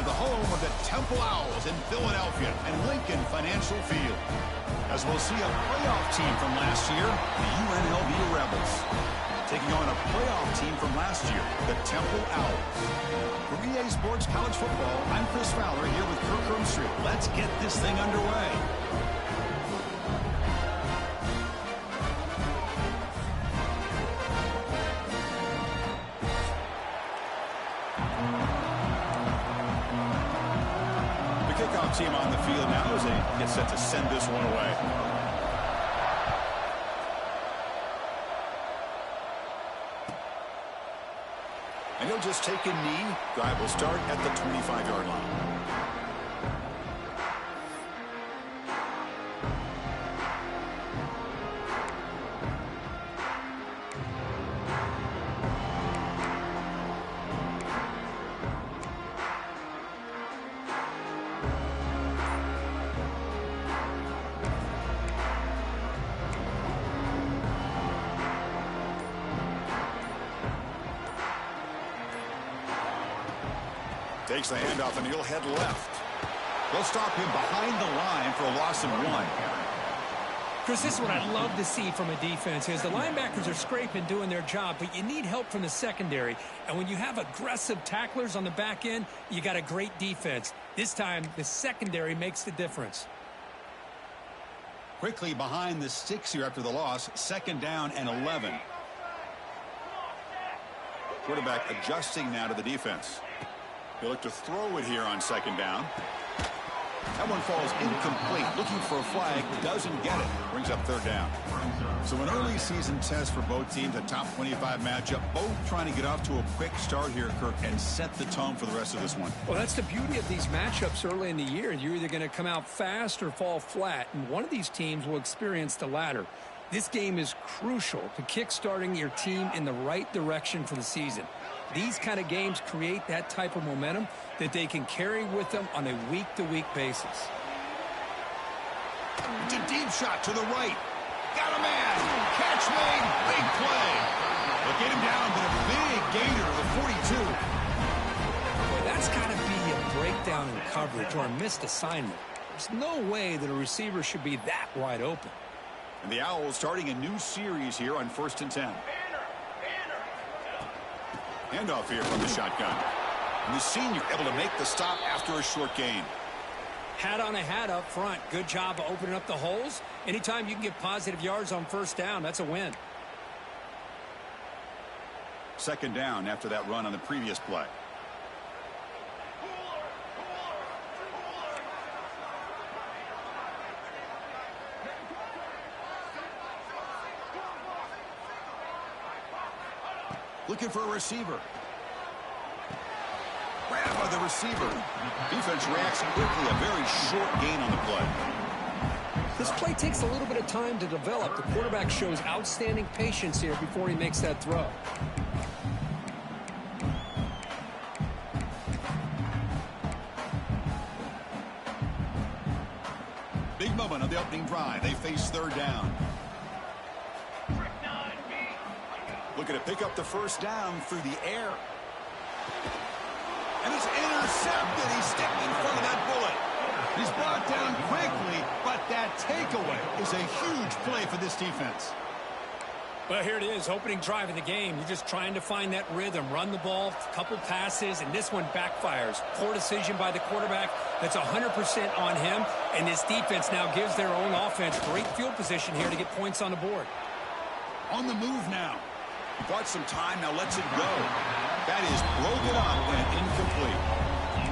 into the home of the Temple Owls in Philadelphia and Lincoln Financial Field, as we'll see a playoff team from last year, the UNLV Rebels, taking on a playoff team from last year, the Temple Owls. For EA Sports College Football, I'm Chris Fowler here with Kirk Herbstreit. Let's get this thing underway. Kickoff team on the field now as they get set to send this one away. And he'll just take a knee. Drive will start at the 25-yard line. Takes the handoff, and he'll head left. They'll stop him behind the line for a loss of 1. Chris, this is what I love to see from a defense is the linebackers are scraping, doing their job, but you need help from the secondary. And when you have aggressive tacklers on the back end, you got a great defense. This time, the secondary makes the difference. Quickly behind the sticks here after the loss, 2nd down and 11. Quarterback adjusting now to the defense. He'll look to throw it here on 2nd down. That one falls incomplete. Looking for a flag. Doesn't get it. Brings up 3rd down. So an early season test for both teams. A top 25 matchup. Both trying to get off to a quick start here, Kirk, and set the tone for the rest of this one. Well, that's the beauty of these matchups early in the year. You're either going to come out fast or fall flat. And one of these teams will experience the latter. This game is crucial to kick-starting your team in the right direction for the season. These kind of games create that type of momentum that they can carry with them on a week-to-week basis. It's a deep shot to the right. Got a man. Catch made. Big play. They'll get him down, but a big gainer to the 42. Boy, that's got to be a breakdown in coverage or a missed assignment. There's no way that a receiver should be that wide open. And the Owls starting a new series here on 1st and 10. Handoff here from the shotgun. And the senior able to make the stop after a short gain. Hat on a hat up front. Good job of opening up the holes. Anytime you can get positive yards on 1st down, that's a win. 2nd down after that run on the previous play. Looking for a receiver. Grab by the receiver. Defense reacts quickly. A very short gain on the play. This play takes a little bit of time to develop. The quarterback shows outstanding patience here before he makes that throw. Big moment of the opening drive. They face 3rd down. Looking to pick up the 1st down through the air. And it's intercepted. He's stepped in front of that bullet. He's brought down quickly, but that takeaway is a huge play for this defense. Well, here it is, opening drive of the game. You're just trying to find that rhythm, run the ball, a couple passes, and this one backfires. Poor decision by the quarterback. That's 100% on him, and this defense now gives their own offense great field position here to get points on the board. On the move now. Bought some time, now lets it go. That is broken up and incomplete.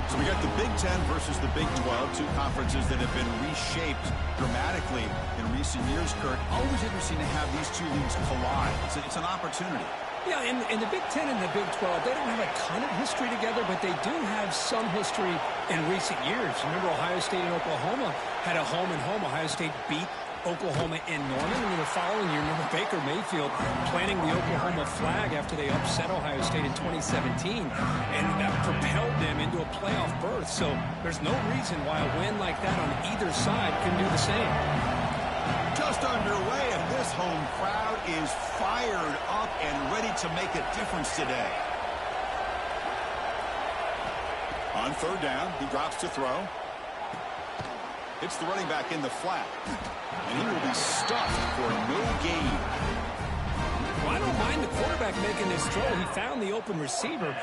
So we got the Big Ten versus the Big 12, two conferences that have been reshaped dramatically in recent years, Kurt. Always interesting to have these two leagues collide. It's an opportunity. Yeah, in the Big Ten and the Big 12, they don't have a ton of history together, but they do have some history in recent years. Remember, Ohio State and Oklahoma had a home-and-home. Ohio State beat Oklahoma in Norman, and then the following year, remember Baker Mayfield planting the Oklahoma flag after they upset Ohio State in 2017, and that propelled them into a playoff berth. So there's no reason why a win like that on either side can do the same. Just underway, and this home crowd is fired up and ready to make a difference today. On third down, he drops to throw. Hits the running back in the flat. And he will be stuffed for no gain. Well, I don't mind the quarterback making this throw. He found the open receiver.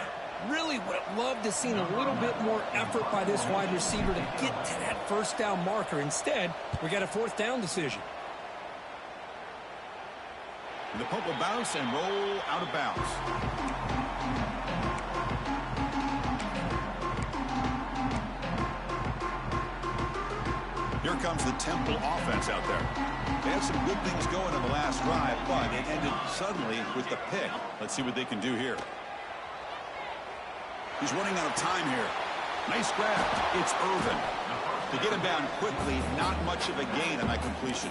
Really would have loved to see a little bit more effort by this wide receiver to get to that first down marker. Instead, we got a fourth down decision. The punt will bounce and roll out of bounds. Here comes the Temple offense out there. They had some good things going on the last drive, but it ended suddenly with the pick. Let's see what they can do here. He's running out of time here. Nice grab. It's Irvin. To get him down quickly, not much of a gain on that completion.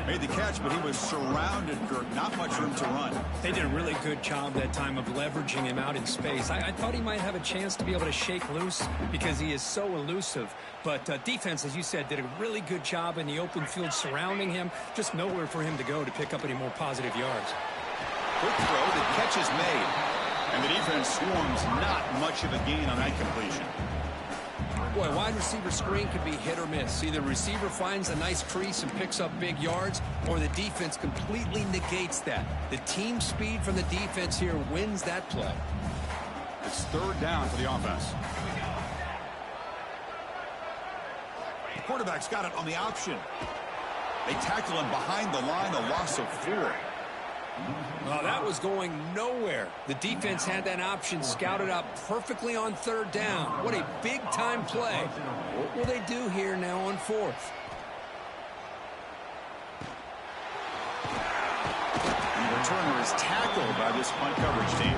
Made the catch, but he was surrounded, Kirk. Not much room to run. They did a really good job that time of leveraging him out in space. I thought he might have a chance to be able to shake loose because he is so elusive. But defense, as you said, did a really good job in the open field surrounding him. Just nowhere for him to go to pick up any more positive yards. Quick throw. The catch is made. And the defense swarms. Not much of a gain on that completion. Boy, wide receiver screen can be hit or miss. Either receiver finds a nice crease and picks up big yards, or the defense completely negates that. The team speed from the defense here wins that play. It's third down for the offense. The quarterback's got it on the option. They tackle him behind the line, a loss of 4. Well, that was going nowhere. The defense had that option scouted out perfectly on third down. What a big-time play. What will they do here now on fourth? The returner is tackled by this punt coverage team.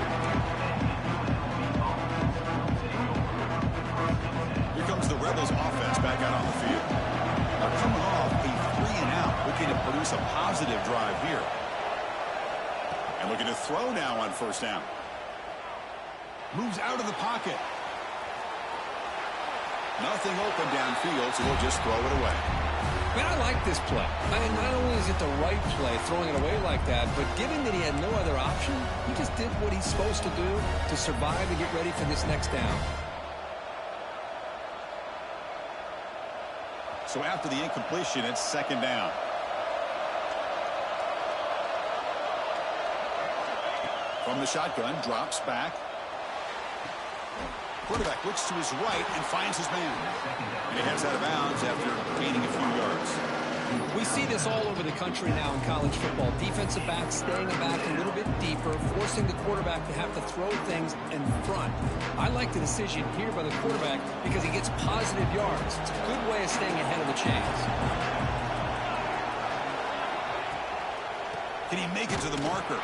Here comes the Rebels offense back out on the field. They're coming off a 3-and-out, looking to produce a positive drive here. And looking to throw now on first down. Moves out of the pocket. Nothing open downfield, so he'll just throw it away. Man, I like this play. Not only is it the right play, throwing it away like that, but given that he had no other option, he just did what he's supposed to do to survive and get ready for this next down. So after the incompletion, it's second down. From the shotgun, drops back. Quarterback looks to his right and finds his man. And he heads out of bounds after gaining a few yards. We see this all over the country now in college football. Defensive backs staying back a little bit deeper, forcing the quarterback to have to throw things in front. I like the decision here by the quarterback because he gets positive yards. It's a good way of staying ahead of the chains. Can he make it to the marker?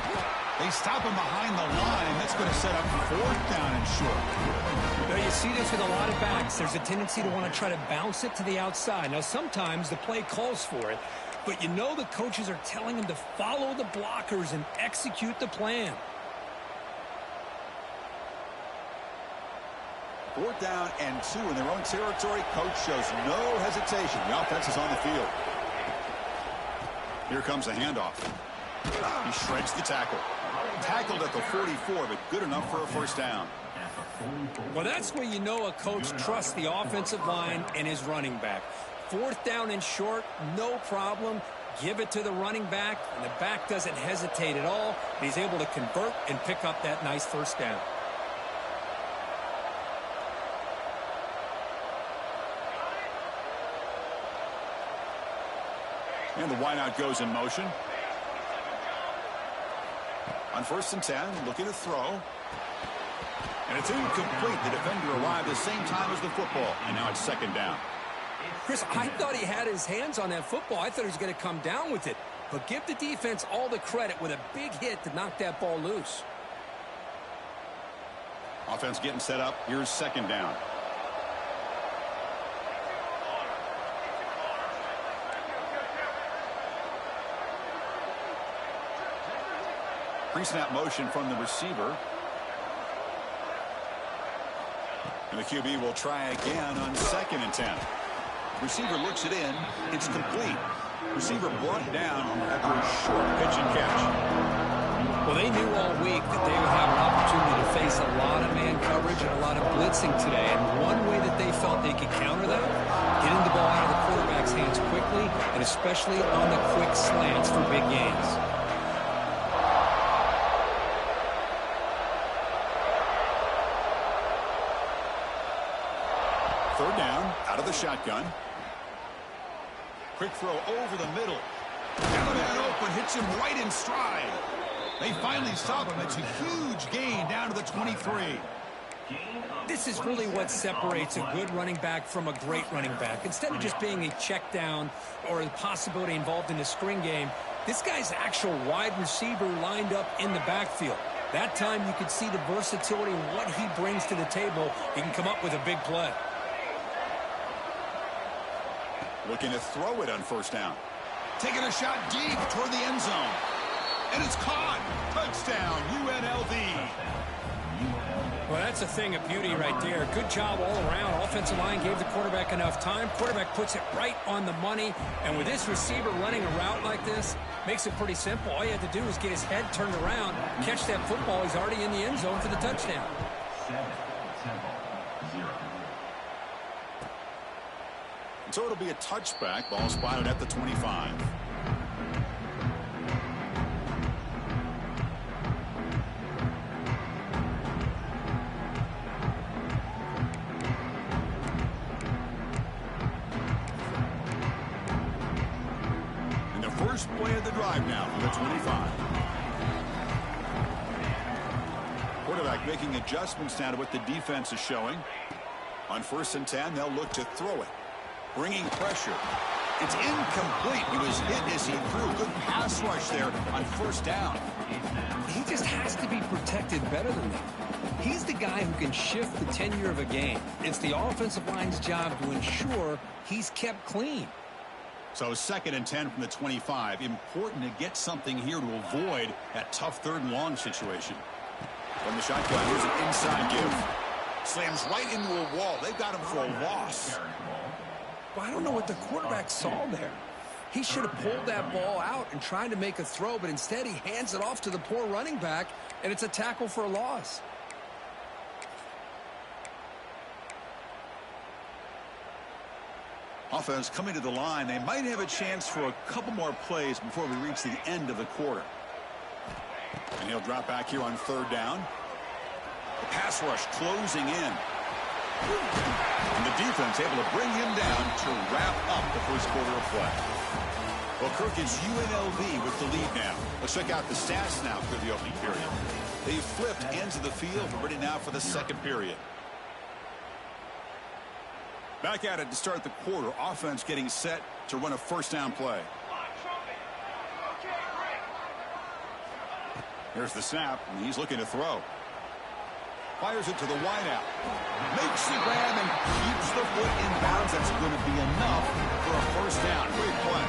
They stop him behind the line. That's going to set up fourth down and short. Now you see this with a lot of backs. There's a tendency to want to try to bounce it to the outside. Now sometimes the play calls for it, but you know the coaches are telling them to follow the blockers and execute the plan. Fourth down and 2 in their own territory. Coach shows no hesitation. The offense is on the field. Here comes a handoff. He shreds the tackle. Tackled at the 44, but good enough for a first down. Well, that's where you know a coach trusts the offensive line and his running back. Fourth down and short, no problem. Give it to the running back, and the back doesn't hesitate at all. He's able to convert and pick up that nice first down. And the wideout goes in motion. On first and 10, looking to throw. And it's incomplete. The defender arrived at the same time as the football. And now it's second down. Chris, I thought he had his hands on that football. I thought he was going to come down with it. But give the defense all the credit with a big hit to knock that ball loose. Offense getting set up. Here's second down. Pre-snap motion from the receiver. And the QB will try again on second and 10. Receiver looks it in. It's complete. Receiver brought down after a short pitch and catch. Well, they knew all week that they would have an opportunity to face a lot of man coverage. advantage in a lot of blitzing today, and one way that they felt they could counter that, getting the ball out of the quarterback's hands quickly, and especially on the quick slants for big gains. Third down, out of the shotgun. Quick throw over the middle. Got a man open, hits him right in stride. They finally stop him. It's a huge gain down to the 23. This is really what separates a good running back from a great running back. Instead of just being a check down or a possibility involved in a screen game, this guy's actual wide receiver lined up in the backfield. That time you could see the versatility and what he brings to the table. He can come up with a big play. Looking to throw it on first down. Taking a shot deep toward the end zone. And it's caught. Touchdown, UNLV. Well, that's a thing of beauty right there. Good job all around. Offensive line gave the quarterback enough time. Quarterback puts it right on the money. And with this receiver running a route like this, makes it pretty simple. All you have to do is get his head turned around, catch that football. He's already in the end zone for the touchdown. So it'll be a touchback. Ball spotted at the 25. And the first play of the drive now from the 25. Quarterback making adjustments now to what the defense is showing. On 1st and 10, they'll look to throw it. Bringing pressure. It's incomplete. He was hit as he threw. Good pass rush there on 1st down. He just has to be protected better than that. He's the guy who can shift the tenure of a game. It's the offensive line's job to ensure he's kept clean. So 2nd and 10 from the 25. Important to get something here to avoid that tough 3rd and long situation. From the shotgun, here's an inside give. Slams right into a wall. They've got him for a loss. Well, I don't know what the quarterback saw there. He should have pulled that ball out and tried to make a throw, but instead he hands it off to the poor running back, and it's a tackle for a loss. Offense coming to the line. They might have a chance for a couple more plays before we reach the end of the quarter. And he'll drop back here on 3rd down. The pass rush closing in. And the defense able to bring him down to wrap up the first quarter of play. Well, Kirk, it's UNLV with the lead now. Let's check out the stats now for the opening period. They've flipped ends of the field. We're ready now for the 2nd period. Back at it to start the quarter. Offense getting set to run a 1st down play. Here's the snap, and he's looking to throw. Fires it to the wideout. Makes the grab and keeps the foot in bounds. That's going to be enough for a 1st down. Great play.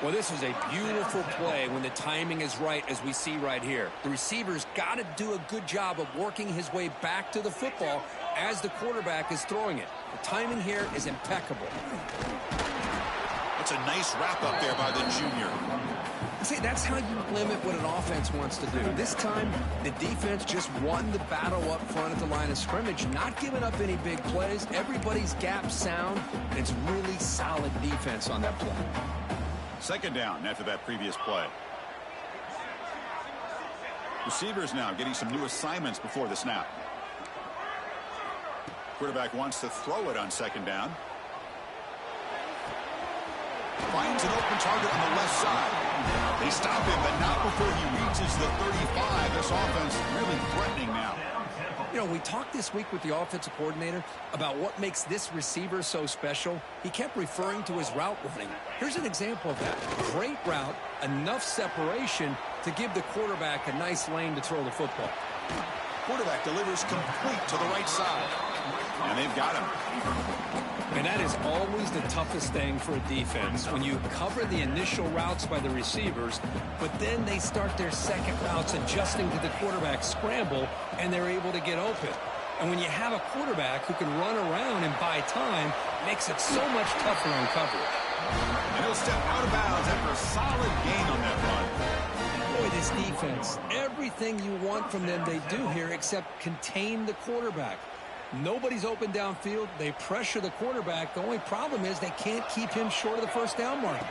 Well, this is a beautiful play when the timing is right, as we see right here. The receiver's got to do a good job of working his way back to the football as the quarterback is throwing it. The timing here is impeccable. That's a nice wrap up there by the junior. See, that's how you limit what an offense wants to do. This time, the defense just won the battle up front at the line of scrimmage, not giving up any big plays. Everybody's gap sound, and it's really solid defense on that play. 2nd down after that previous play. Receivers now getting some new assignments before the snap. Quarterback wants to throw it on 2nd down. Finds an open target on the left side. They stop him, but not before he reaches the 35. This offense really threatening now. You know, we talked this week with the offensive coordinator about what makes this receiver so special. He kept referring to his route running. Here's an example of that. Great route, enough separation to give the quarterback a nice lane to throw the football. Quarterback delivers complete to the right side. And they've got him. And that is always the toughest thing for a defense, when you cover the initial routes by the receivers, but then they start their second routes adjusting to the quarterback scramble, and they're able to get open. And when you have a quarterback who can run around and buy time, it makes it so much tougher on coverage. And he'll step out of bounds after a solid gain on that run. Boy, this defense, everything you want from them they do here except contain the quarterback. Nobody's open downfield. They pressure the quarterback. The only problem is they can't keep him short of the first down marker.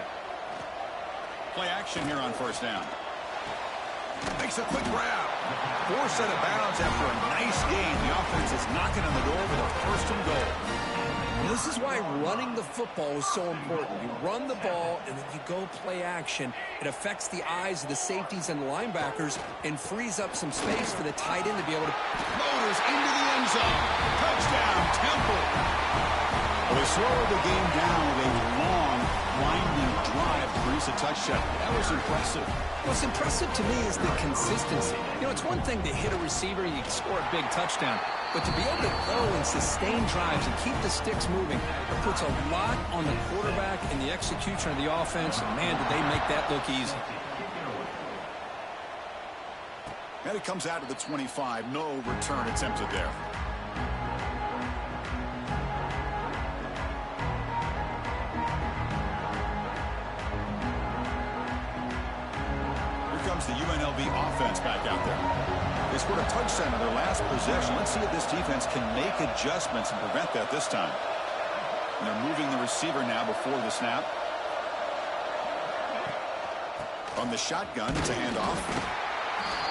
Play action here on first down. Makes a quick grab. Forced out of bounds after a nice gain. The offense is knocking on the door with a first and goal. This is why running the football is so important. You run the ball, and then you go play action. It affects the eyes of the safeties and linebackers and frees up some space for the tight end to be able to... Motors into the end zone. Touchdown, Temple. Well, they slowed the game down with a long, winding drive to produce a touchdown. That was impressive. What's impressive to me is the consistency. You know, it's one thing to hit a receiver and you can score a big touchdown, but to be able to go and sustain drives and keep the sticks moving, it puts a lot on the quarterback and the execution of the offense, and man, did they make that look easy. And it comes out to the 25. No return attempted there. The UNLV offense back out there. They scored a touchdown on their last possession. Let's see if this defense can make adjustments and prevent that this time. And they're moving the receiver now before the snap. From the shotgun, it's a handoff.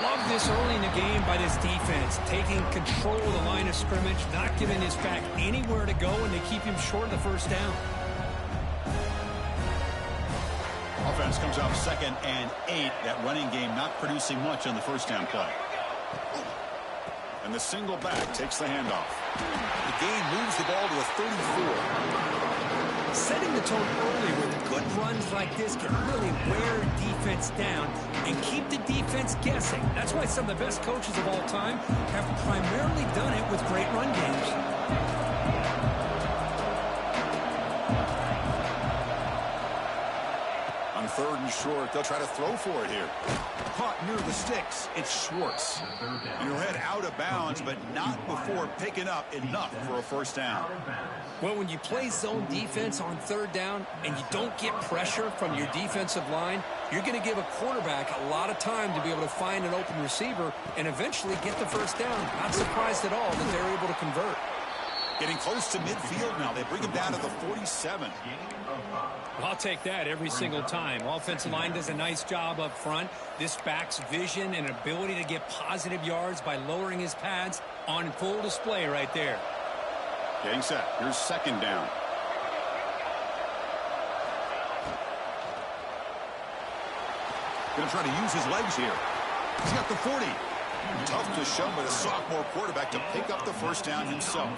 Love this early in the game by this defense, taking control of the line of scrimmage, not giving his back anywhere to go, and they keep him short of the first down. Offense comes off 2nd and 8. That running game not producing much on the first down play. And the single back takes the handoff. The game moves the ball to a 34. Setting the tone early with good runs like this can really wear defense down and keep the defense guessing. That's why some of the best coaches of all time have primarily done it with great run games. Third and short, they'll try to throw for it here. Caught near the sticks. It's Schwartz. And he'll head out of bounds, but not before picking up enough for a first down. Well, when you play zone defense on third down and you don't get pressure from your defensive line, you're going to give a quarterback a lot of time to be able to find an open receiver and eventually get the first down. Not surprised at all that they're able to convert. Getting close to midfield now. They bring him down to the 47. I'll take that every single time. Offensive line does a nice job up front. This back's vision and ability to get positive yards by lowering his pads on full display right there. Getting set. Here's second down. Going to try to use his legs here. He's got the 40. Tough to show by the sophomore quarterback to pick up the first down himself.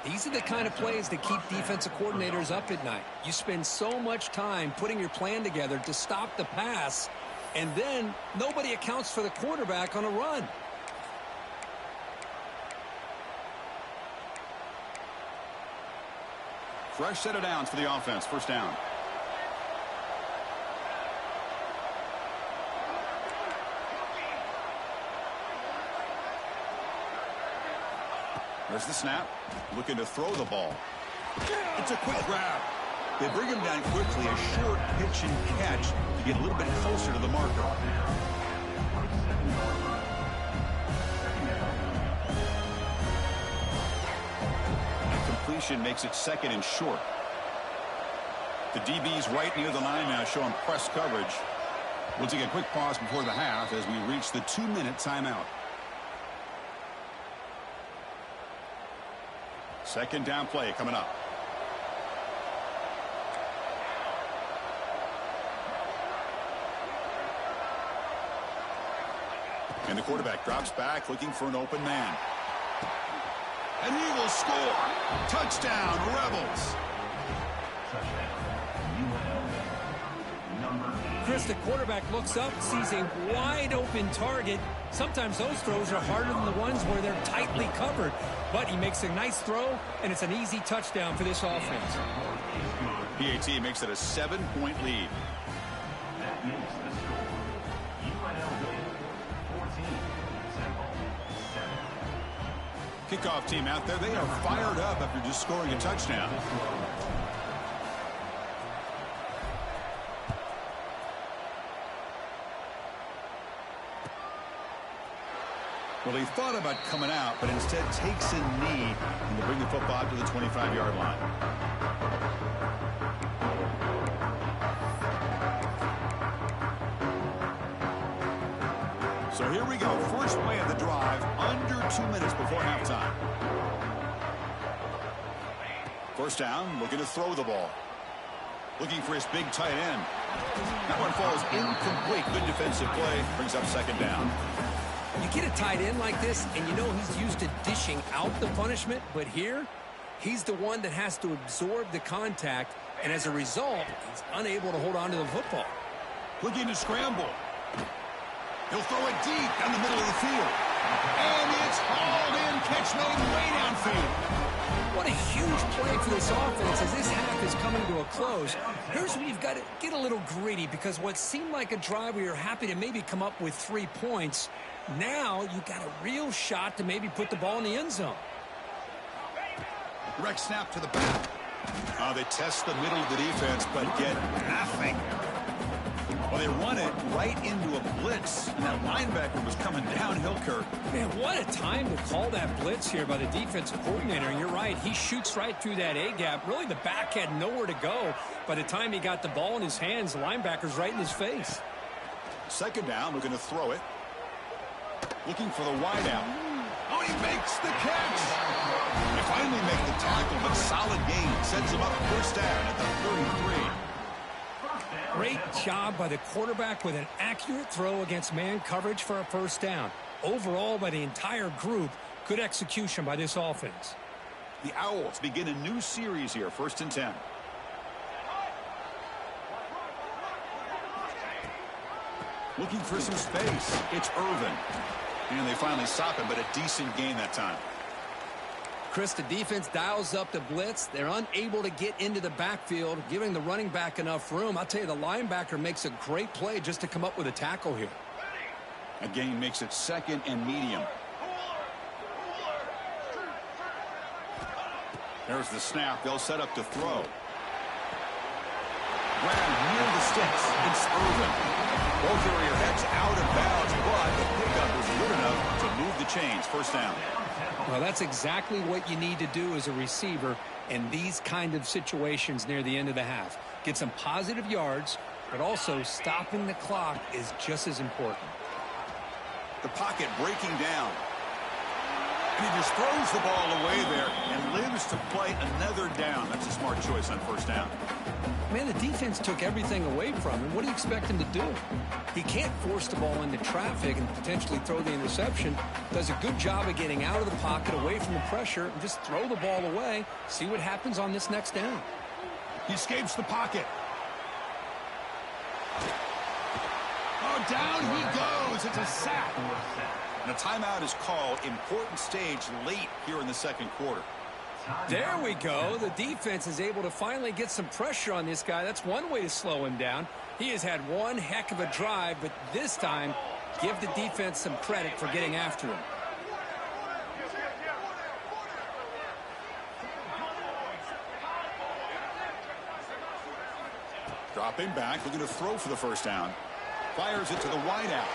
These are the kind of plays that keep defensive coordinators up at night. You spend so much time putting your plan together to stop the pass, and then nobody accounts for the quarterback on a run. Fresh set of downs for the offense. First down. There's the snap. Looking to throw the ball. It's a quick grab. They bring him down quickly. A short pitch and catch to get a little bit closer to the marker. And completion makes it 2nd and short. The DB's right near the line now, showing press coverage. We'll take a quick pause before the half as we reach the 2-minute timeout. Second down play coming up. And the quarterback drops back looking for an open man. And he will score. Touchdown, Rebels. Chris, the quarterback looks up, sees a wide open target. Sometimes those throws are harder than the ones where they're tightly covered. But he makes a nice throw, and it's an easy touchdown for this offense. PAT makes it a 7-point lead. Kickoff team out there, they are fired up after just scoring a touchdown. Well, he thought about coming out, but instead takes a knee and will bring the football to the 25-yard line. So here we go. First play of the drive, under 2 minutes before halftime. First down, looking to throw the ball. Looking for his big tight end. That one falls incomplete. Good defensive play. Brings up second down. You get a tight end like this, and you know he's used to dishing out the punishment, but here, he's the one that has to absorb the contact, and as a result, he's unable to hold on to the football. Looking to scramble. He'll throw it deep down the middle of the field. And it's hauled in. Catch made way downfield. What a huge play for this offense as this half is coming to a close. Here's where you've got to get a little greedy, because what seemed like a drive where you're happy to maybe come up with 3 points, now you've got a real shot to maybe put the ball in the end zone. Direct snap to the back. They test the middle of the defense, but get nothing. Well, they run it right into a blitz, and that linebacker was coming downhill, Kirk. Man, what a time to call that blitz here by the defensive coordinator. And you're right, he shoots right through that A-gap. Really, the back had nowhere to go. By the time he got the ball in his hands, the linebacker's right in his face. Second down, looking to throw it. Looking for the wideout. Oh, he makes the catch. They finally make the tackle, but solid gain sends him up first down at the 33. Great job by the quarterback with an accurate throw against man coverage for a first down. Overall, by the entire group, good execution by this offense. The Owls begin a new series here, 1st and 10. Looking for some space. It's Irvin. And they finally stop him, but a decent gain that time. Chris, the defense dials up the blitz. They're unable to get into the backfield, giving the running back enough room. I'll tell you, the linebacker makes a great play just to come up with a tackle here. A gain makes it 2nd and medium. There's the snap. They'll set up to throw. Grab near the sticks. It's Irvin. Both area heads out of bounds, but the pickup was good enough to move the chains. First down. Well, that's exactly what you need to do as a receiver in these kind of situations near the end of the half. Get some positive yards, but also stopping the clock is just as important. The pocket breaking down. And he just throws the ball away there and lives to play another down. That's a smart choice on first down. Man, the defense took everything away from him. What do you expect him to do? He can't force the ball into traffic and potentially throw the interception. Does a good job of getting out of the pocket, away from the pressure, and just throw the ball away. See what happens on this next down. He escapes the pocket. Oh, down he goes. It's a sack. And a timeout is called. Important stage late here in the second quarter. There we go. The defense is able to finally get some pressure on this guy. That's one way to slow him down. He has had one heck of a drive, but this time, give the defense some credit for getting after him. Dropping back, looking to throw for the first down. Fires it to the wideout.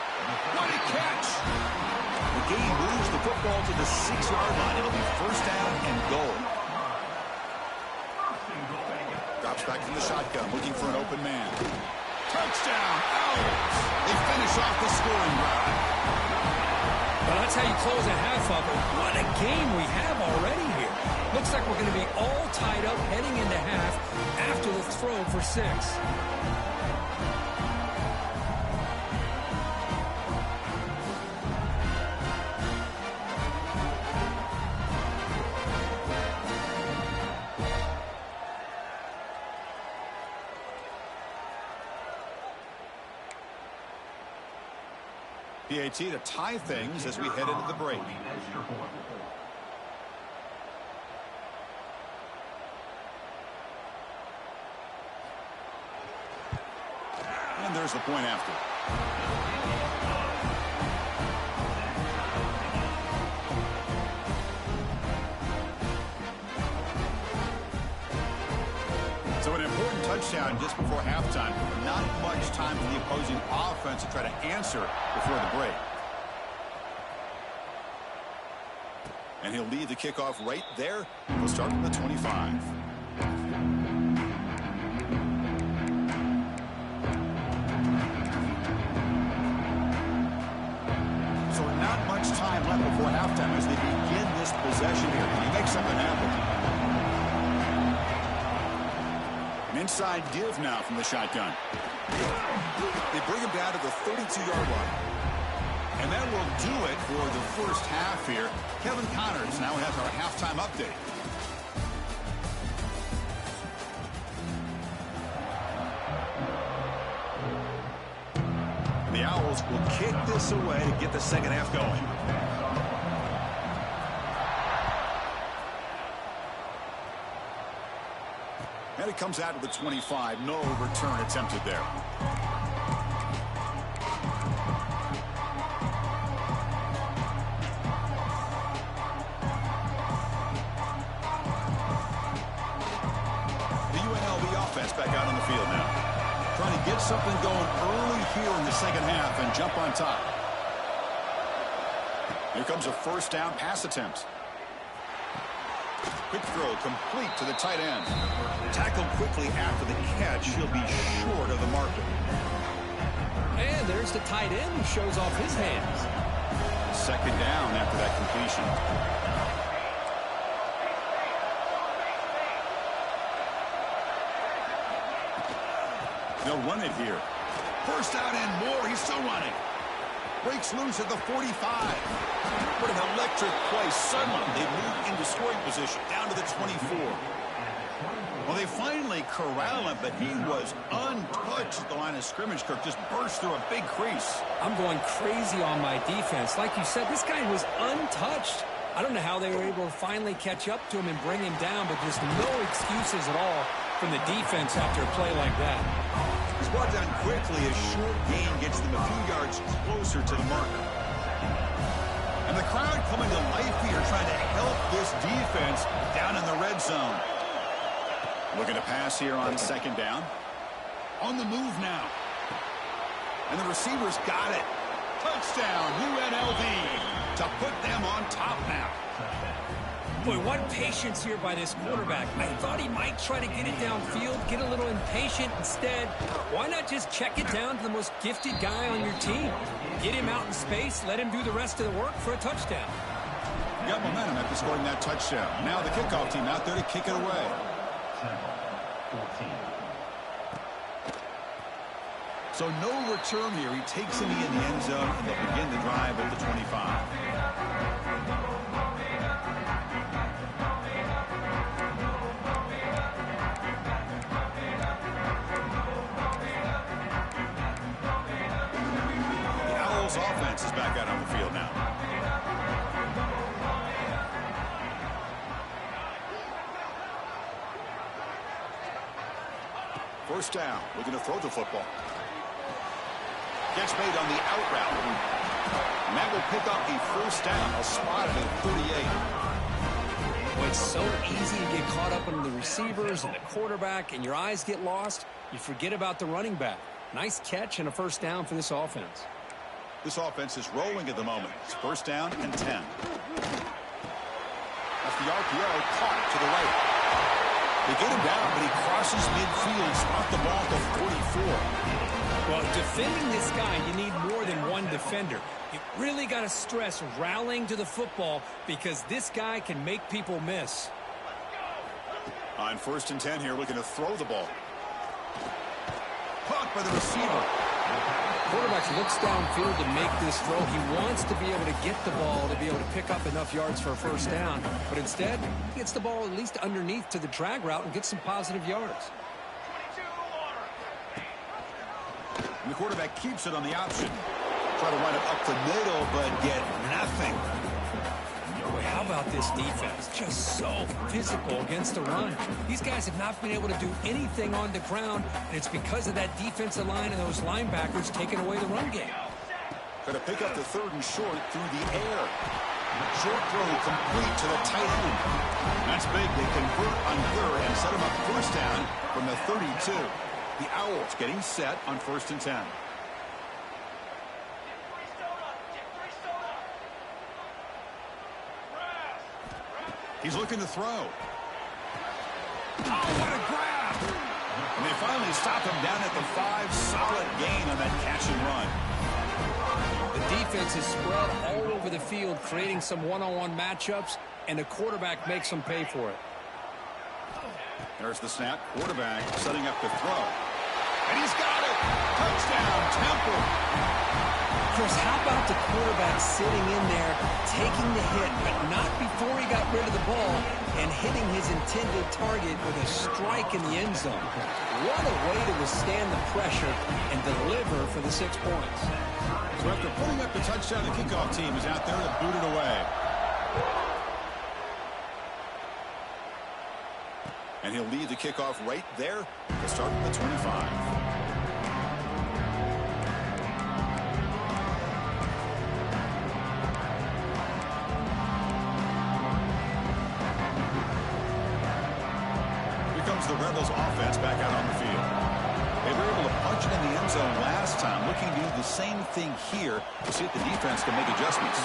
What a catch! The gain moves the football to the 6-yard line. It'll be first down and goal. Drops back from the shotgun, looking for an open man. Touchdown, Owls! They finish off the scoring drive. Well, that's how you close a half up. What a game we have already here. Looks like we're going to be all tied up heading into half after the throw for 6. PAT to tie things as we head into the break. And there's the point after. So an important touchdown just before halftime. Not much time for the opposing offense to try to answer before the break. And he'll lead the kickoff right there. We'll start from the 25. So not much time left before halftime as they begin this possession here. Can he make something happen? An inside give now from the shotgun. They bring him down to the 32-yard line. And that will do it for the first half here. Kevin Connors now has our halftime update. The Owls will kick this away to get the second half going. And it comes out to the 25. No return attempted there. The UNLV offense back out on the field now. Trying to get something going early here in the second half and jump on top. Here comes a first down pass attempt. Quick throw complete to the tight end. Tackled quickly after the catch. He'll be short of the marker. And there's the tight end who shows off his hands. Second down after that completion. They'll run it here. First down and more. He's still running. Breaks loose at the 45. What an electric play. Suddenly, they move into scoring position down to the 24. Well, they finally corral him, but he was untouched at the line of scrimmage. Kirk just burst through a big crease. I'm going crazy on my defense. Like you said, this guy was untouched. I don't know how they were able to finally catch up to him and bring him down, but there's no excuses at all from the defense after a play like that. He's brought down quickly. A short gain gets them a few yards closer to the marker. And the crowd coming to life here, trying to help this defense down in the red zone. Looking to pass here on second down. On the move now. And the receivers got it. Touchdown, UNLV, to put them on top now. Boy, what patience here by this quarterback. I thought he might try to get it downfield, get a little impatient. Instead, why not just check it down to the most gifted guy on your team? Get him out in space, let him do the rest of the work for a touchdown. Got momentum after scoring that touchdown. Now the kickoff team out there to kick it away. So no return here. He takes him in the end zone, and they'll begin the drive at the 25. Offense is back out on the field now. First down, looking to throw the football. Gets made on the out route. And that will pick up the first down. A spot at 38. Well, it's so easy to get caught up in the receivers and the quarterback, and your eyes get lost. You forget about the running back. Nice catch and a first down for this offense. This offense is rolling at the moment. It's first down and 10. That's the RPO caught to the right. They get him down, but he crosses midfield, spot the ball to 44. Well, defending this guy, you need more than one defender. You really got to stress rallying to the football because this guy can make people miss. On first and 10 here, looking to throw the ball. Caught by the receiver. Quarterback looks downfield to make this throw. He wants to be able to get the ball to be able to pick up enough yards for a first down. But instead, he gets the ball at least underneath to the drag route and gets some positive yards. And the quarterback keeps it on the option. Try to run it up the middle, but get nothing. Boy, how about this defense? Just so physical against the run. These guys have not been able to do anything on the ground, and it's because of that defensive line and those linebackers taking away the run game. Going to pick up the third and short through the air. Short throw complete to the tight end. That's big. They convert on third and set him up first down from the 32. The Owls getting set on first and 10. He's looking to throw. Oh, what a grab! And they finally stop him down at the 5. Solid gain on that catch and run. The defense is spread all over the field, creating some one-on-one matchups, and the quarterback makes them pay for it. There's the snap. Quarterback setting up to throw. And he's got it! Touchdown, Temple! Chris, how about the quarterback sitting in there, taking the hit, but not before he got rid of the ball, and hitting his intended target with a strike in the end zone. What a way to withstand the pressure and deliver for the 6 points. So after putting up the touchdown, the kickoff team is out there to boot it away. And he'll lead the kickoff right there to start at the 25. The Rebels offense back out on the field. They were able to punch it in the end zone last time, looking to do the same thing here to see if the defense can make adjustments.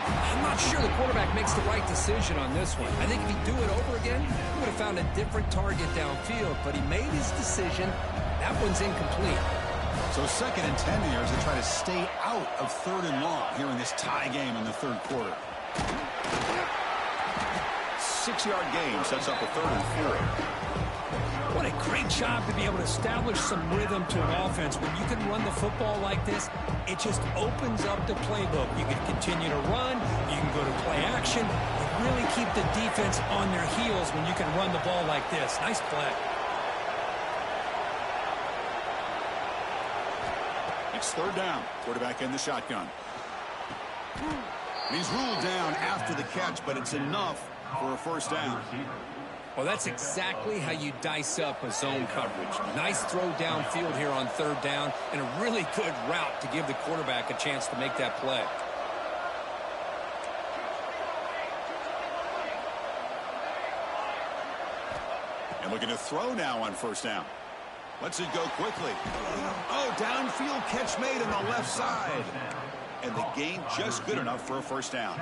I'm not sure the quarterback makes the right decision on this one. I think if he'd do it over again, he would have found a different target downfield, but he made his decision. That one's incomplete. So 2nd and 10 here as they try to stay out of 3rd and long here in this tie game in the 3rd quarter. 6-yard gain sets up a 3rd and 4. What a great job to be able to establish some rhythm to an offense. When you can run the football like this, it just opens up the playbook. You can continue to run. You can go to play action. You really keep the defense on their heels when you can run the ball like this. Nice play. It's 3rd down. Quarterback in the shotgun. He's ruled down after the catch, but it's enough for a 1st down. Well, that's exactly how you dice up a zone coverage. Nice throw downfield here on 3rd down, and a really good route to give the quarterback a chance to make that play. And looking to throw now on 1st down. Lets it go quickly. Oh, downfield catch made on the left side. And the gain just good enough for a 1st down.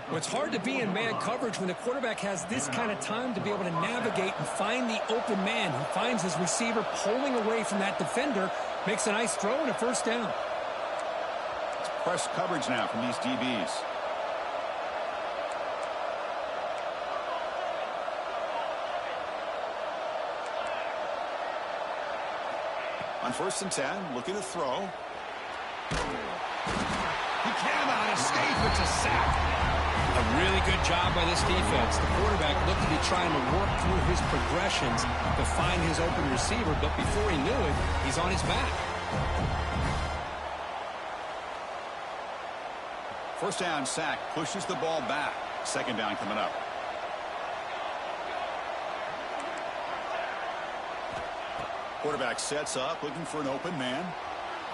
Well, it's hard to be in man coverage when the quarterback has this kind of time to be able to navigate and find the open man. He finds his receiver pulling away from that defender, makes a nice throw and a 1st down. It's press coverage now from these DBs. On 1st and 10, looking to throw. He cannot escape. It's a sack. A really good job by this defense. The quarterback looked to be trying to work through his progressions to find his open receiver, but before he knew it, he's on his back. 1st down sack pushes the ball back. 2nd down coming up. Quarterback sets up, looking for an open man.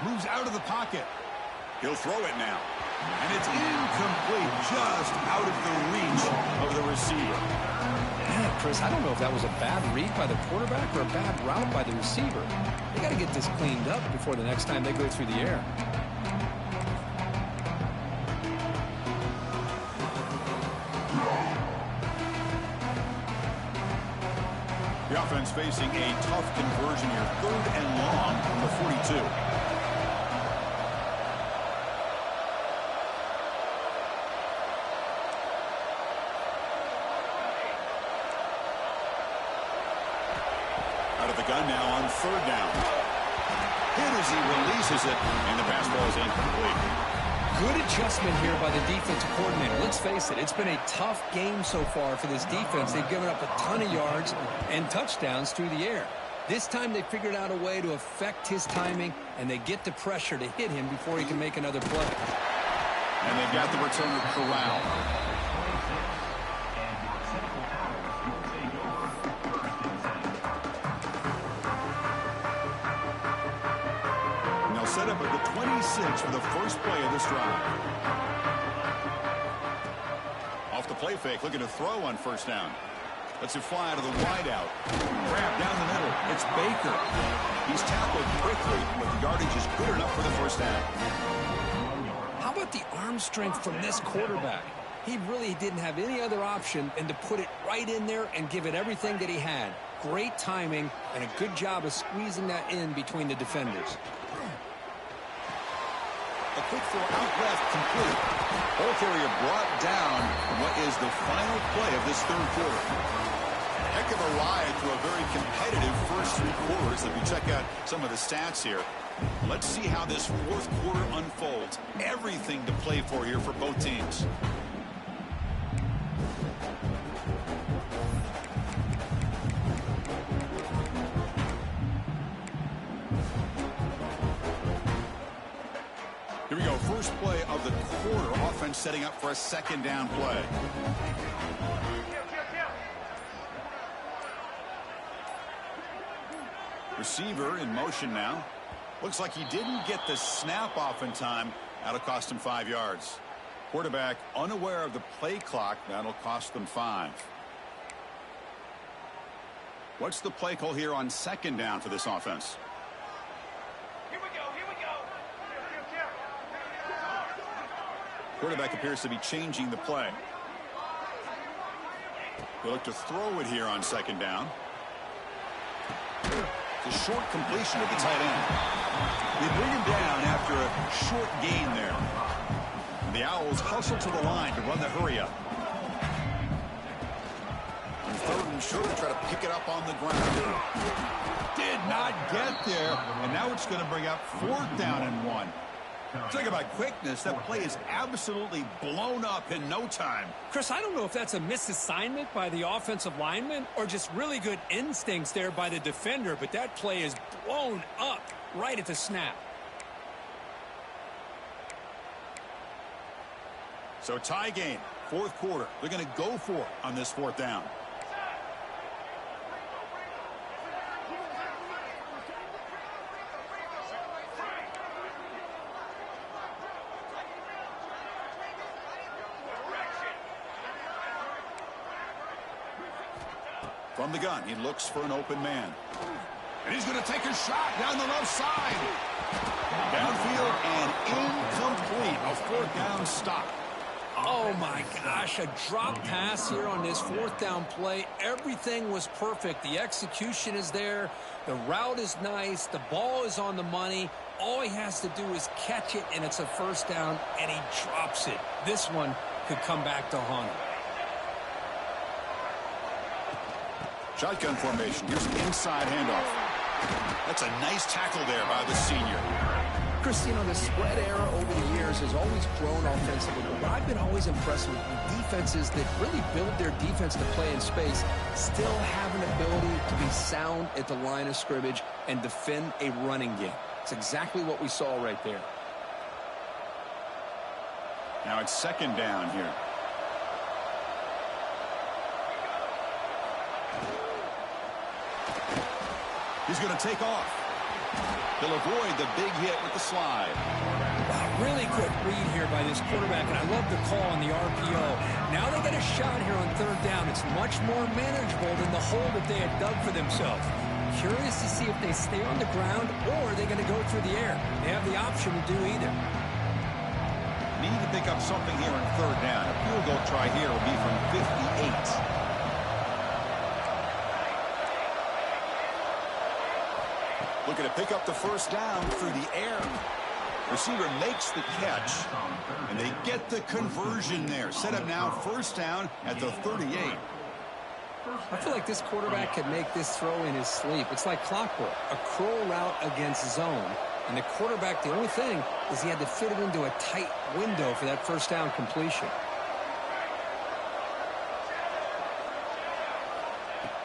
Moves out of the pocket. He'll throw it now. And it's incomplete, just out of the reach of the receiver. Yeah, Chris, I don't know if that was a bad read by the quarterback or a bad route by the receiver. They got to get this cleaned up before the next time they go through the air. The offense facing a tough conversion here. 3rd and long from the 42. Out of the gun now on 3rd down. Hit as he releases it, and the pass ball is incomplete. Good adjustment here by the defensive coordinator. Let's face it, it's been a tough game so far for this defense. They've given up a ton of yards and touchdowns through the air. This time they figured out a way to affect his timing, and they get the pressure to hit him before he can make another play. And they've got the returner corralled. Set up at the 26 for the first play of this drive. Off the play fake, looking to throw on 1st down. Lets it fly out of the wideout. Grab down the middle. It's Baker. He's tackled quickly, but the yardage is good enough for the 1st down. How about the arm strength from this quarterback? He really didn't have any other option than to put it right in there and give it everything that he had. Great timing and a good job of squeezing that in between the defenders. A quick throw out left, complete. Ball carrier brought down in what is the final play of this third quarter. Heck of a ride through a very competitive first 3 quarters. If we check out some of the stats here, let's see how this fourth quarter unfolds. Everything to play for here for both teams. Here we go, first play of the quarter. Offense setting up for a second down play. Receiver in motion now. Looks like he didn't get the snap off in time. That'll cost him 5 yards. Quarterback unaware of the play clock. That'll cost them 5. What's the play call here on second down for this offense? Quarterback appears to be changing the play. They look to throw it here on second down. It's a short completion to the tight end. They bring him down after a short gain there. The Owls hustle to the line to run the hurry up. And third and short, try to pick it up on the ground. Did not get there, and now it's going to bring up 4th down and 1. Talk about quickness. That play is absolutely blown up in no time. Chris, I don't know if that's a misassignment by the offensive lineman or just really good instincts there by the defender, but that play is blown up right at the snap. So tie game, fourth quarter. They're going to go for it on this 4th down. From the gun, he looks for an open man. And he's going to take a shot down the left side. Downfield and incomplete. A 4th down stop. Oh, my gosh, a drop pass here on this 4th down play. Everything was perfect. The execution is there. The route is nice. The ball is on the money. All he has to do is catch it, and it's a 1st down, and he drops it. This one could come back to haunt him. Shotgun formation. Here's an inside handoff. That's a nice tackle there by the senior. Chris, you know, the spread era over the years has always grown offensively, but I've been always impressed with defenses that really build their defense to play in space, still have an ability to be sound at the line of scrimmage and defend a running game. It's exactly what we saw right there. Now it's second down here. He's going to take off. He'll avoid the big hit with the slide. Wow, really quick read here by this quarterback, and I love the call on the RPO. Now they get a shot here on 3rd down. It's much more manageable than the hole that they had dug for themselves. Curious to see if they stay on the ground or are they going to go through the air. They have the option to do either. Need to pick up something here on 3rd down. A field goal try here will be from 58. Looking to pick up the 1st down through the air. Receiver makes the catch, and they get the conversion there. Set up now 1st down at the 38. I feel like this quarterback could make this throw in his sleep. It's like clockwork, a curl route against zone. And the quarterback, the only thing is he had to fit it into a tight window for that 1st down completion.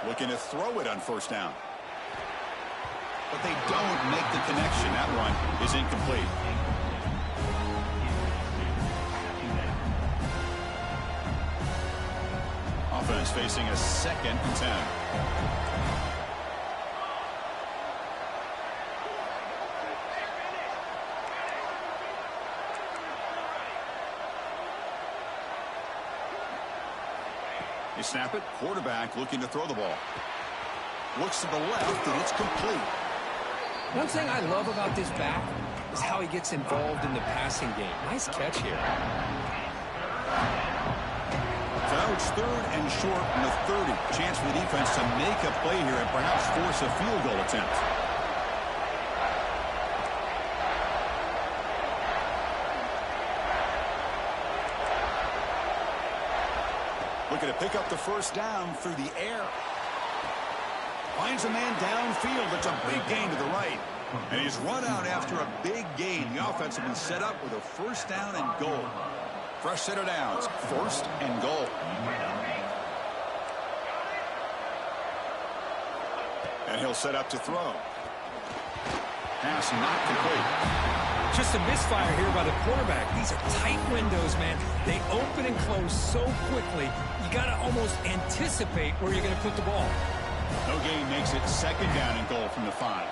Looking to throw it on 1st down. But they don't make the connection. That one is incomplete. Offense facing a 2nd and 10. They snap it. Quarterback looking to throw the ball. Looks to the left, and it's complete. One thing I love about this back is how he gets involved in the passing game. Nice catch here. So now it's 3rd and short from the 30. Chance for the defense to make a play here and perhaps force a field goal attempt. Looking to pick up the first down through the air. Finds a man downfield. It's a big gain to the right. And he's run out after a big gain. The offense has been set up with a first down and goal. Fresh set of downs. 1st and goal. And he'll set up to throw. Pass not complete. Just a misfire here by the quarterback. These are tight windows, man. They open and close so quickly. You got to almost anticipate where you're going to put the ball. No gain makes it 2nd down and goal from the 5.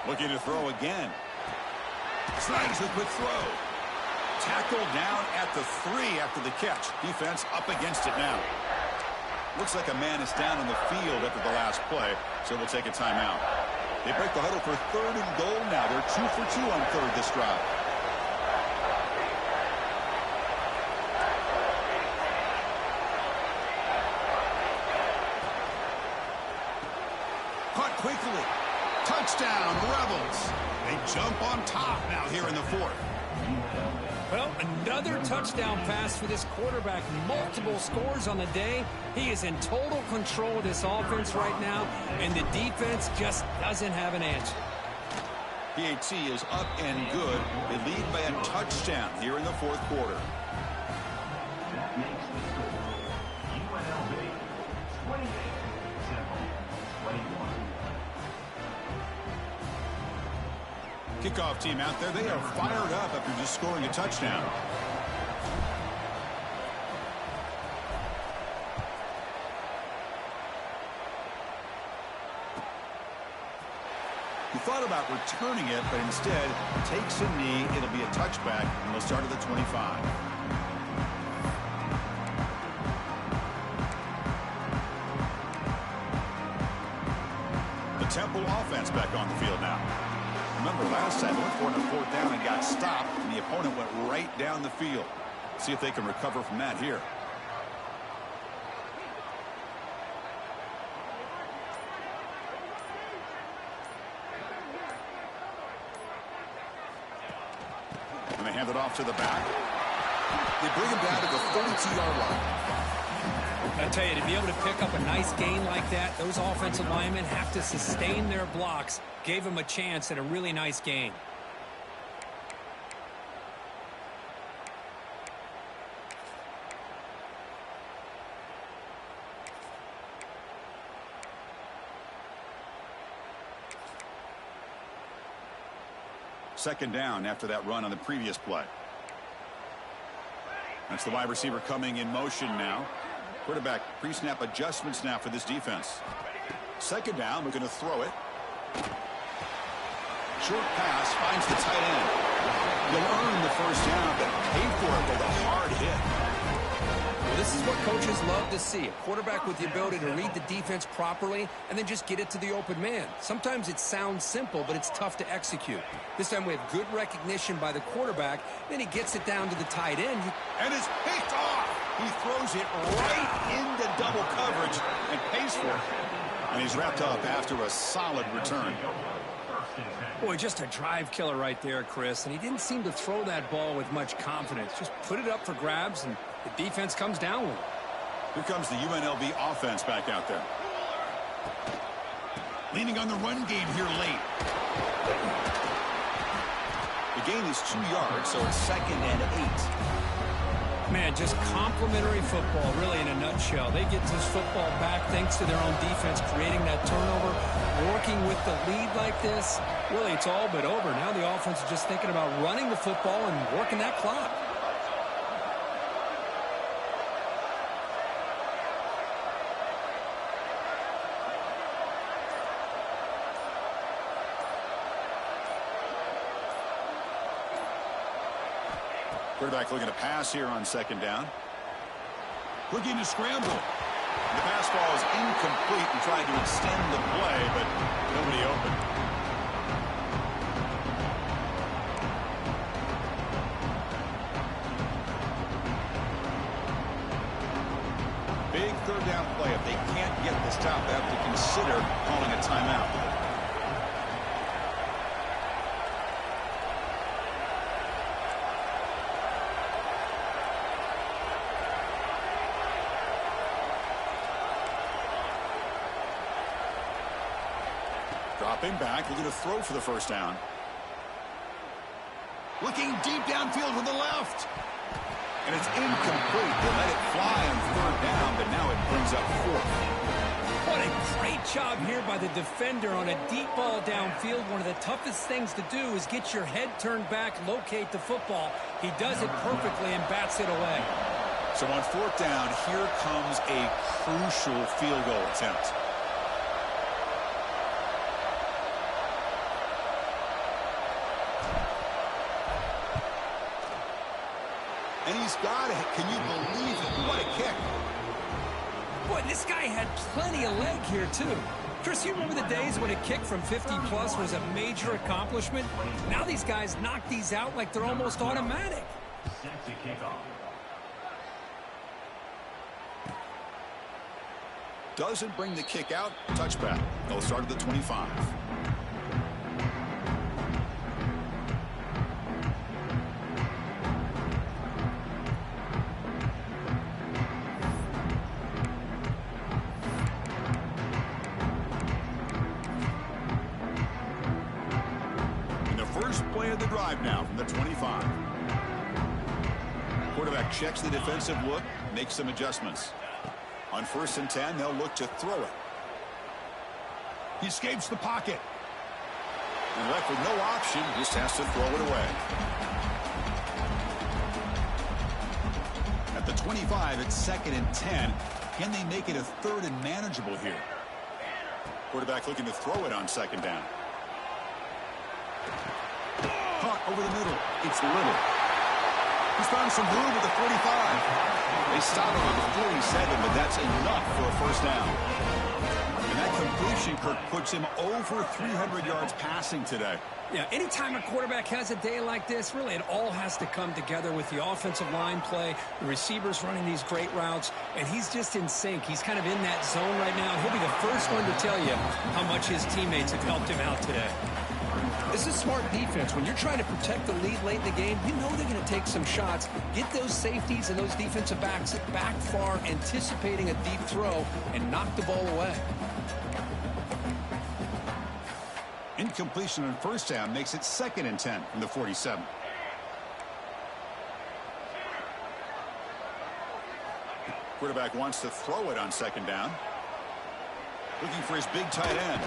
Looking to throw again. Slides a quick throw. Tackled down at the 3 after the catch. Defense up against it now. Looks like a man is down on the field after the last play, so we'll take a timeout. They break the huddle for 3rd and goal now. They're 2 for 2 on 3rd this drive. Caught quickly. Touchdown, Rebels. They jump on top now here in the 4th. Well, another touchdown pass for this quarterback. Multiple scores on the day. He is in total control of this offense right now, and the defense just doesn't have an answer. PAT is up and good. They lead by a touchdown here in the 4th quarter. Kickoff team out there. They are fired up after just scoring a touchdown. He thought about returning it, but instead takes a knee. It'll be a touchback, and they'll start at the 25. The Temple offense back on the field now. Remember last time they went for it on 4th down and got stopped, and the opponent went right down the field. See if they can recover from that here. And they hand it off to the back. They bring him down to the 32-yard line. I tell you, to be able to pick up a nice gain like that, those offensive linemen have to sustain their blocks. Gave him a chance at a really nice gain. Second down after that run on the previous play. That's the wide receiver coming in motion now. Quarterback pre-snap adjustments now for this defense. Second down, we're going to throw it. Short pass finds the tight end. You'll earn the first down, but pay for it with a hard hit. Well, this is what coaches love to see. A quarterback with the ability to read the defense properly and then just get it to the open man. Sometimes it sounds simple, but it's tough to execute. This time we have good recognition by the quarterback. Then he gets it down to the tight end. And it's picked off. He throws it right into double coverage and pays for it. And he's wrapped up after a solid return. Boy, just a drive killer right there, Chris. And he didn't seem to throw that ball with much confidence. Just put it up for grabs, and the defense comes down with it. Here comes the UNLV offense back out there. Leaning on the run game here late. The gain is 2 yards, so it's 2nd and 8. Man, just complimentary football, really, in a nutshell. They get this football back thanks to their own defense, creating that turnover, working with the lead like this. Really, it's all but over. Now the offense is just thinking about running the football and working that clock. Quarterback looking to pass here on 2nd down. Looking to scramble. The pass ball is incomplete and trying to extend the play, but nobody open. third down play. If they can't get the stop, they have to consider calling a timeout. Dropping back, looking to throw for the first down. Looking deep downfield to the left. And it's incomplete. They let it fly on third down, but now it brings up fourth. What a great job here by the defender on a deep ball downfield. One of the toughest things to do is get your head turned back, locate the football. He does it perfectly and bats it away. So on fourth down, here comes a crucial field goal attempt. And he's got it. Can you believe it? What a kick. Boy, this guy had plenty of leg here, too. Chris, you remember the days when a kick from 50-plus was a major accomplishment? Now these guys knock these out like they're almost automatic. Doesn't bring the kick out. Touchback. They'll start at the 25. Play of the drive now from the 25. Quarterback checks the defensive look, makes some adjustments. On 1st and 10, they'll look to throw it. He escapes the pocket. And left with no option, just has to throw it away. At the 25, it's 2nd and 10. Can they make it a 3rd and manageable here? Quarterback looking to throw it on 2nd down. Caught over the middle. It's Little. He's found some room at the 45. They stop him at the 47, but that's enough for a first down. And that completion, Kirk, puts him over 300 yards passing today. Yeah, anytime a quarterback has a day like this, really it all has to come together with the offensive line play, the receivers running these great routes, and he's just in sync. He's kind of in that zone right now. He'll be the first one to tell you how much his teammates have helped him out today. This is smart defense. When you're trying to protect the lead late in the game, you know they're going to take some shots. Get those safeties and those defensive backs back far, anticipating a deep throw, and knock the ball away. Incompletion on 1st down makes it 2nd and 10 from the 47. Quarterback wants to throw it on 2nd down. Looking for his big tight end.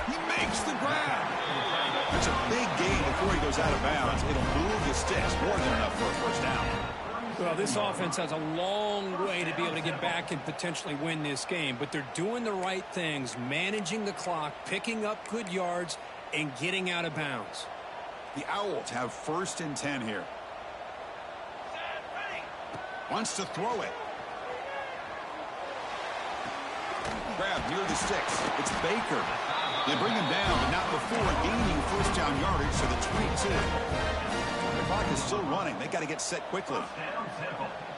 He makes the grab. That's a big gain before he goes out of bounds. It'll move the sticks, more than enough for a first down. Well, this offense has a long way to be able to get back and potentially win this game, but they're doing the right things, managing the clock, picking up good yards, and getting out of bounds. The Owls have 1st and 10 here. Wants to throw it. Grab near the sticks. It's Baker. They bring him down, but not before gaining first down yardage to the 22. The clock is still running. They got to get set quickly.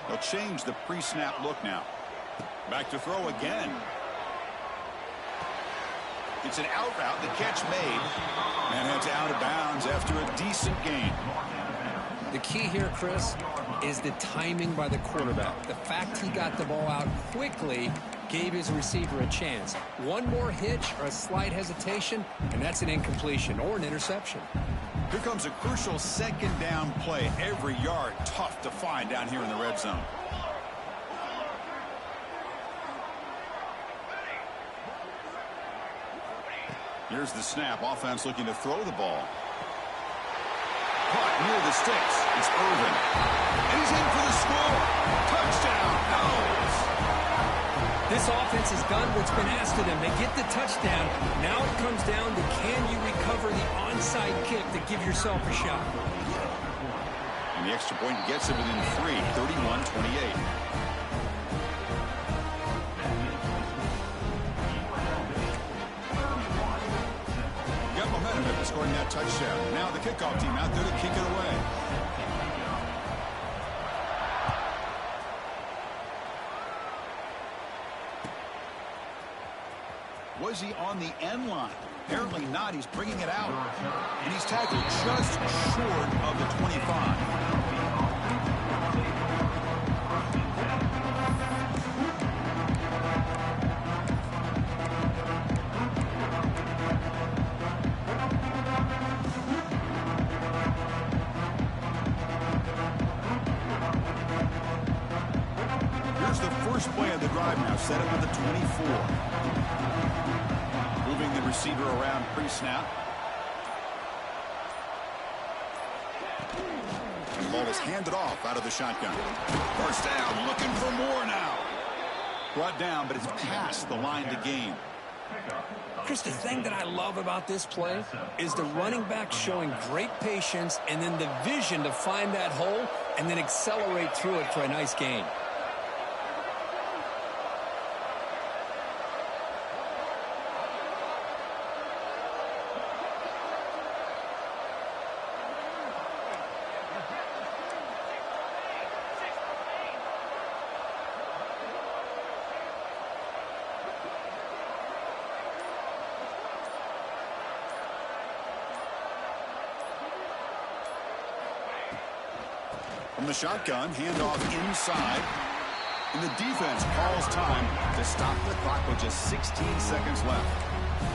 They'll change the pre-snap look now. Back to throw again. It's an out route. The catch made. And heads out of bounds after a decent gain. The key here, Chris, is the timing by the quarterback. The fact he got the ball out quickly gave his receiver a chance. One more hitch or a slight hesitation, and that's an incompletion or an interception. Here comes a crucial 2nd down play. Every yard tough to find down here in the red zone. Here's the snap. Offense looking to throw the ball. Caught near the sticks. It's Irvin. And he's in for the score. Touchdown, Owls. This offense has done what's been asked of them. They get the touchdown. Now it comes down to can you recover the onside kick to give yourself a shot. And the extra point gets it within 3, 31-28. Got momentum after scoring that touchdown. Now the kickoff team out there to kick it away. Was he on the end line? Apparently not. He's bringing it out. And he's tackled just short of the 25. Here's the first play of the drive now, set up at the 24. Moving the receiver around pre-snap. And the ball is handed off out of the shotgun. First down, looking for more now. Brought down, but it's past the line to gain. Chris, the thing that I love about this play is the running back showing great patience and then the vision to find that hole and then accelerate through it for a nice gain. From the shotgun, handoff inside. And the defense calls time to stop the clock with just 16 seconds left.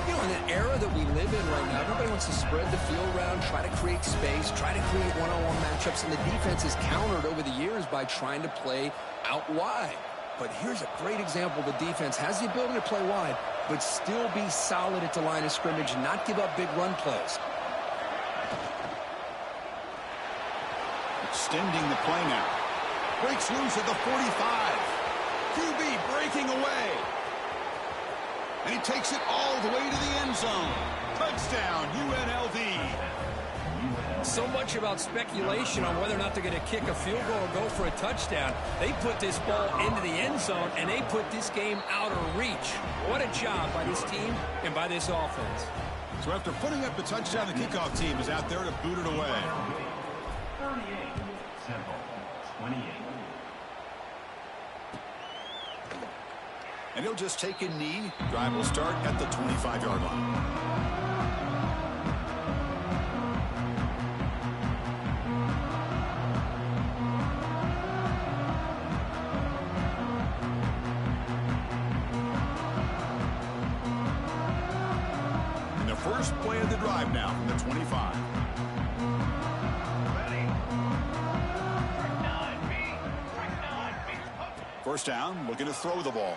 You know, in the era that we live in right now, everybody wants to spread the field around, try to create space, try to create one-on-one matchups, and the defense has countered over the years by trying to play out wide. But here's a great example. The defense has the ability to play wide, but still be solid at the line of scrimmage and not give up big run plays. Extending the play now. Breaks loose at the 45. QB breaking away. And he takes it all the way to the end zone. Touchdown, UNLV. So much about speculation on whether or not they're going to kick a field goal or go for a touchdown. They put this ball into the end zone, and they put this game out of reach. What a job by this team and by this offense. So after putting up the touchdown, the kickoff team is out there to boot it away. 28. And he'll just take a knee. Drive will start at the 25-yard line. And the first play of the drive now from the 25. First down, looking to throw the ball.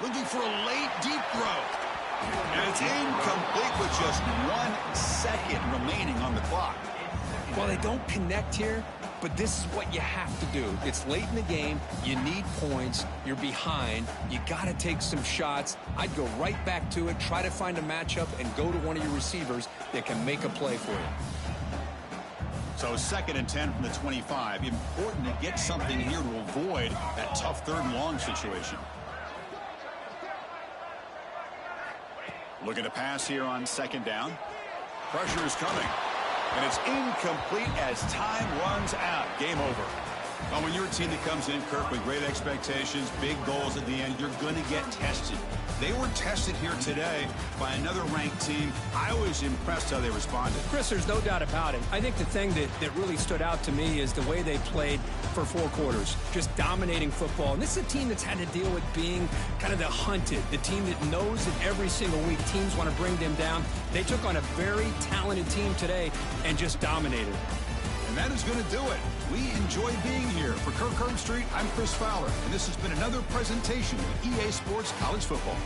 Looking for a late, deep throw. And it's incomplete with just 1 second remaining on the clock. Well, they don't connect here, but this is what you have to do. It's late in the game. You need points. You're behind. You got to take some shots. I'd go right back to it, try to find a matchup, and go to one of your receivers that can make a play for you. So 2nd and 10 from the 25. Important to get something here to avoid that tough 3rd and long situation. Looking to pass here on 2nd down. Pressure is coming. And it's incomplete as time runs out. Game over. Well, when you're a team that comes in, Kirk, with great expectations, big goals at the end, you're going to get tested. They were tested here today by another ranked team. I was impressed how they responded. Chris, there's no doubt about it. I think the thing that really stood out to me is the way they played for 4 quarters, just dominating football. And this is a team that's had to deal with being kind of the hunted, the team that knows that every single week teams want to bring them down. They took on a very talented team today and just dominated. And that is going to do it. We enjoy being here. For Kirk Herbstreit, I'm Chris Fowler, and this has been another presentation of EA Sports College Football.